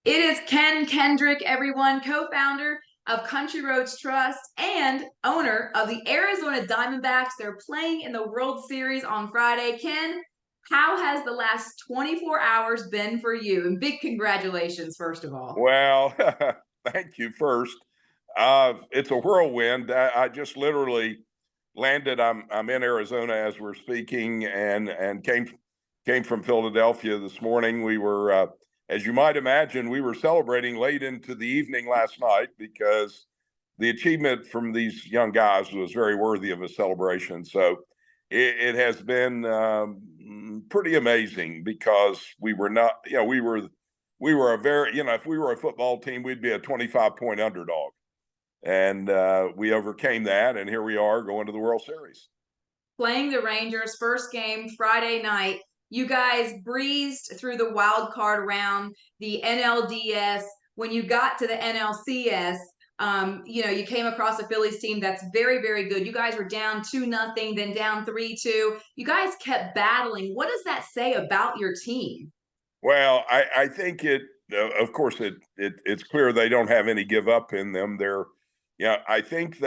It is Kendrick, everyone, co-founder of Country Roads Trust and owner of the Arizona Diamondbacks. They're playing in the World Series on Friday. Ken, how has the last 24 hours been for you? And big congratulations, first of all. Well, thank you first. It's a whirlwind. I just literally landed. I'm in Arizona as we're speaking, and came from Philadelphia this morning. We were, as you might imagine, we were celebrating late into the evening last night because the achievement from these young guys was very worthy of a celebration. So it has been pretty amazing because we were not, we were a very, if we were a football team, we'd be a 25-point underdog. And we overcame that. And here we are going to the World Series. Playing the Rangers, first game Friday night. You guys breezed through the wild card round, the NLDS. When you got to the NLCS, you came across a Phillies team that's very, very good. You guys were down 2-0, then down 3-2. You guys kept battling. What does that say about your team? Well, I think of course, it's clear they don't have any give up in them. I think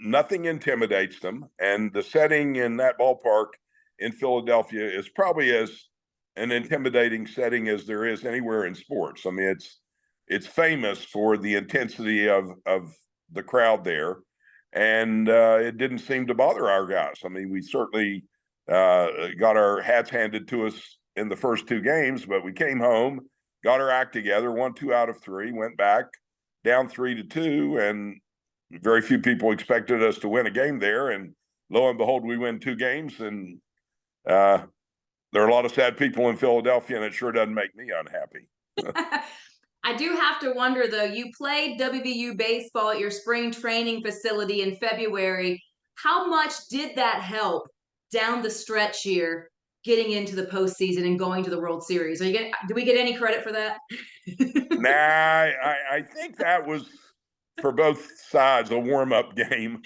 nothing intimidates them. And the setting in that ballpark in Philadelphia is probably as an intimidating setting as there is anywhere in sports. I mean, it's famous for the intensity of the crowd there. And it didn't seem to bother our guys. I mean, we certainly got our hats handed to us in the first two games, but we came home, got our act together, won 2 out of 3, went back down 3-2, and very few people expected us to win a game there. And lo and behold, we win 2 games. And there are a lot of sad people in Philadelphia, and it sure doesn't make me unhappy. I do have to wonder, though, you played WVU baseball at your spring training facility in February. How much did that help down the stretch here, getting into the postseason and going to the World Series? Do we get any credit for that? Nah, I think that was for both sides a warm-up game.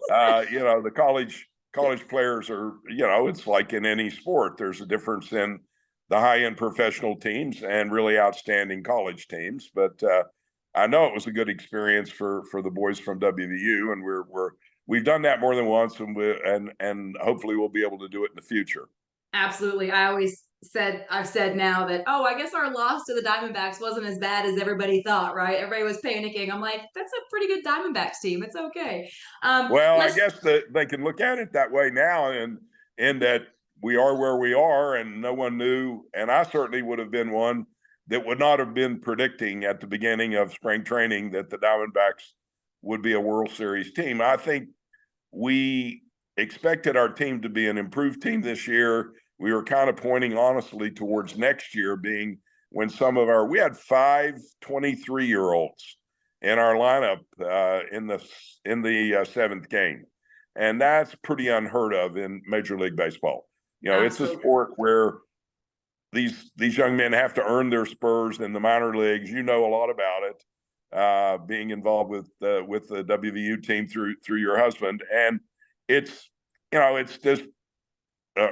The college players are, it's like in any sport. There's a difference in the high-end professional teams and really outstanding college teams. But I know it was a good experience for the boys from WVU, and we've done that more than once, and hopefully we'll be able to do it in the future. Absolutely. I've said now that, oh, I guess our loss to the Diamondbacks wasn't as bad as everybody thought, right? Everybody was panicking. I'm like, that's a pretty good Diamondbacks team. It's okay. Well, I Let's guess that they can look at it that way now, and in that we are where we are, and no one knew. And I certainly would have been one that would not have been predicting at the beginning of spring training that the Diamondbacks would be a World Series team. I think we expected our team to be an improved team this year. We were kind of pointing honestly towards next year being when we had 5 23-year-olds in our lineup in the seventh game, and that's pretty unheard of in Major League Baseball. It's a absolutely. sport where these young men have to earn their spurs in the minor leagues. You know a lot about it, being involved with the WVU team through your husband, and it's just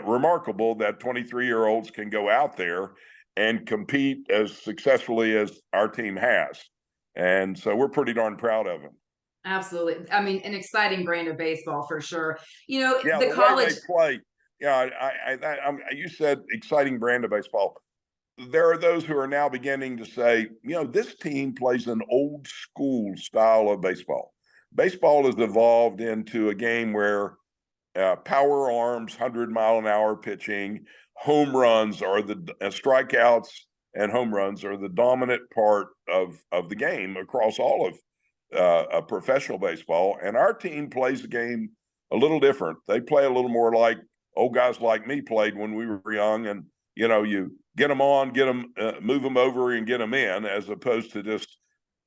remarkable that 23-year-olds can go out there and compete as successfully as our team has. And so we're pretty darn proud of them. Absolutely. I mean, an exciting brand of baseball for sure. Yeah, The the way they college. play. Yeah, you said exciting brand of baseball. There are those who are now beginning to say, this team plays an old school style of baseball. Baseball has evolved into a game where power arms, 100-mile-an-hour pitching, home runs are strikeouts and home runs are the dominant part of the game across all of professional baseball. And our team plays the game a little different. They play a little more like old guys like me played when we were young. And, you get them on, move them over and get them in, as opposed to just,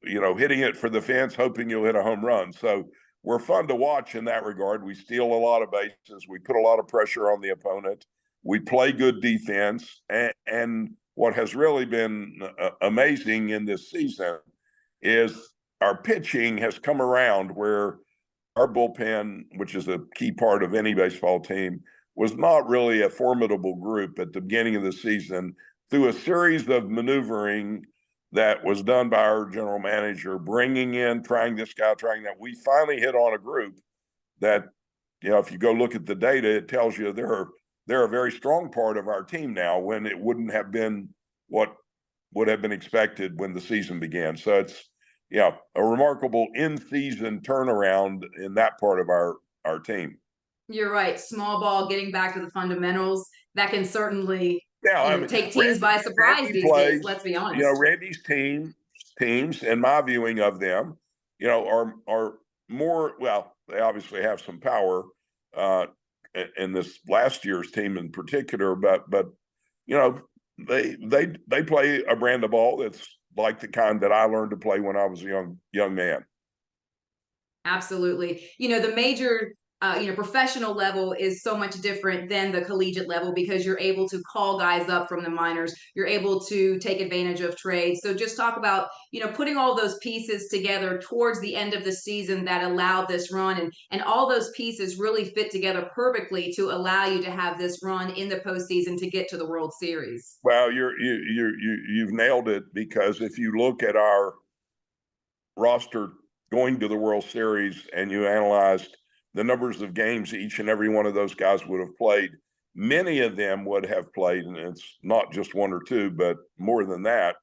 hitting it for the fence, hoping you'll hit a home run. So we're fun to watch in that regard. We steal a lot of bases. We put a lot of pressure on the opponent. We play good defense. And what has really been amazing in this season is our pitching has come around, where our bullpen, which is a key part of any baseball team, was not really a formidable group at the beginning of the season. Through a series of maneuvering, that was done by our general manager, bringing in, trying this guy, trying that. We finally hit on a group that, if you go look at the data, it tells you they're a very strong part of our team now, when it wouldn't have been what would have been expected when the season began. So it's, a remarkable in-season turnaround in that part of our team. You're right. Small ball, getting back to the fundamentals, that can certainly take teams Randy, by surprise Randy these days. Let's be honest. Randy's teams, and my viewing of them, are more, well, they obviously have some power in this last year's team in particular, but they play a brand of ball that's like the kind that I learned to play when I was a young man. Absolutely. The major professional level is so much different than the collegiate level, because you're able to call guys up from the minors. You're able to take advantage of trades. So just talk about, putting all those pieces together towards the end of the season that allowed this run, and all those pieces really fit together perfectly to allow you to have this run in the postseason to get to the World Series. Well, you've nailed it, because if you look at our roster going to the World Series and you analyzed the numbers of games each and every one of those guys would have played, many of them would have played, and it's not just one or two, but more than that,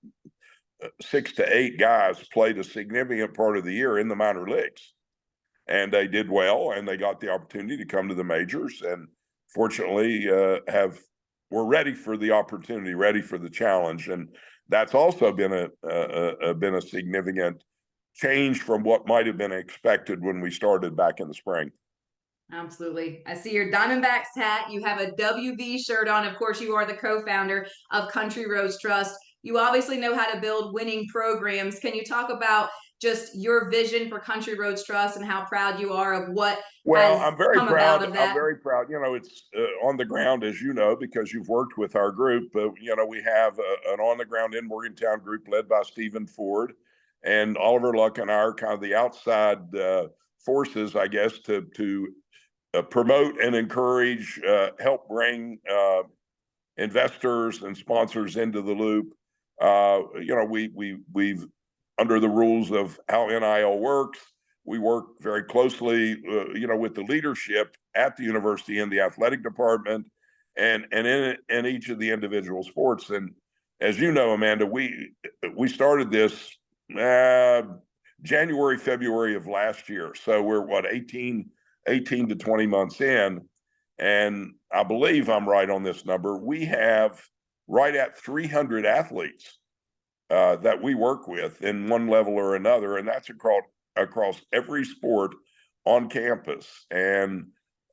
6 to 8 guys played a significant part of the year in the minor leagues. And they did well, and they got the opportunity to come to the majors, and fortunately were ready for the opportunity, ready for the challenge. And that's also been a significant change from what might have been expected when we started back in the spring. Absolutely. I see your Diamondbacks hat. You have a WV shirt on. Of course, you are the co-founder of Country Roads Trust. You obviously know how to build winning programs. Can you talk about just your vision for Country Roads Trust and how proud you are of what has I'm very come proud. about of that? I'm very proud. It's on the ground, as you know, because you've worked with our group. But we have an on the ground in Morgantown group led by Stephen Ford, and Oliver Luck and I are kind of the outside forces, I guess, to promote and encourage, help bring investors and sponsors into the loop. We've under the rules of how NIL works, we work very closely, with the leadership at the university in the athletic department, and in each of the individual sports. And as you know, Amanda, we started this January, February of last year. So we're 18 to 20 months in. And I believe I'm right on this number. We have right at 300 athletes that we work with in one level or another. And that's across every sport on campus. And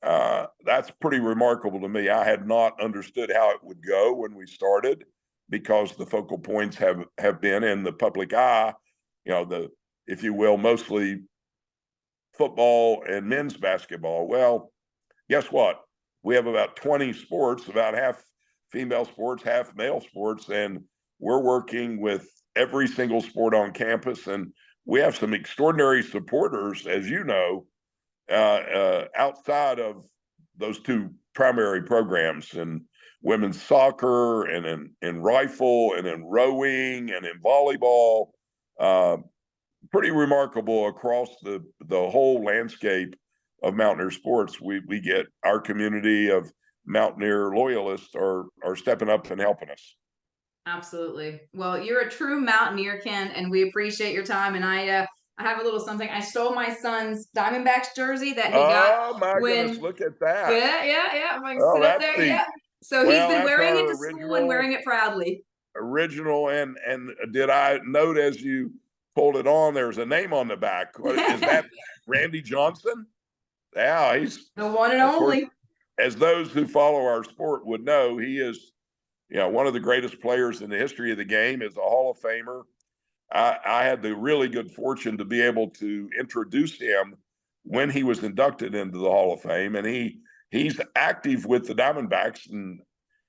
that's pretty remarkable to me. I had not understood how it would go when we started, because the focal points have been in the public eye, if you will, mostly football and men's basketball. Well, guess what? We have about 20 sports, about half female sports, half male sports, and we're working with every single sport on campus. And we have some extraordinary supporters, as you know, outside of those two primary programs, in women's soccer and in rifle and in rowing and in volleyball. Pretty remarkable across the whole landscape of Mountaineer sports. We get our community of Mountaineer loyalists are stepping up and helping us. Absolutely. Well, you're a true Mountaineer, Ken, and we appreciate your time. And I have a little something. I stole my son's Diamondbacks jersey that he got. Oh my goodness! Look at that. Yeah. I'm going to Oh, sit up there. Yeah. So he's been wearing it to school and wearing it proudly. Original. And did I note as you pulled it on, there's a name on the back? Is that Randy Johnson? Yeah, he's the one and only. Course, as those who follow our sport would know, he is, one of the greatest players in the history of the game, is a Hall of Famer. I had the really good fortune to be able to introduce him when he was inducted into the Hall of Fame, and he's active with the Diamondbacks and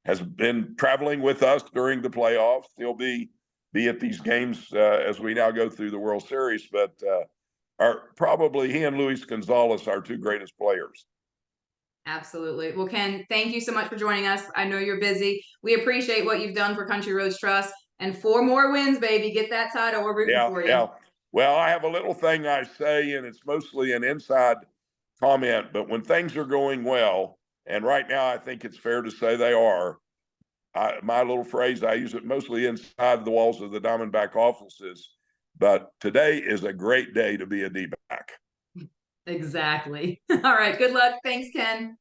has been traveling with us during the playoffs. He'll be at these games as we now go through the World Series, but probably he and Luis Gonzalez, our two greatest players. Absolutely. Well, Ken, thank you so much for joining us. I know you're busy. We appreciate what you've done for Country Roads Trust, And 4 more wins, baby. Get that title. We're rooting Yeah, for you. yeah. Well, I have a little thing I say, and it's mostly an inside comment, but when things are going well, and right now I think it's fair to say they are, my little phrase, I use it mostly inside the walls of the Diamondback offices, but today is a great day to be a D-back. Exactly. All right. Good luck. Thanks, Ken.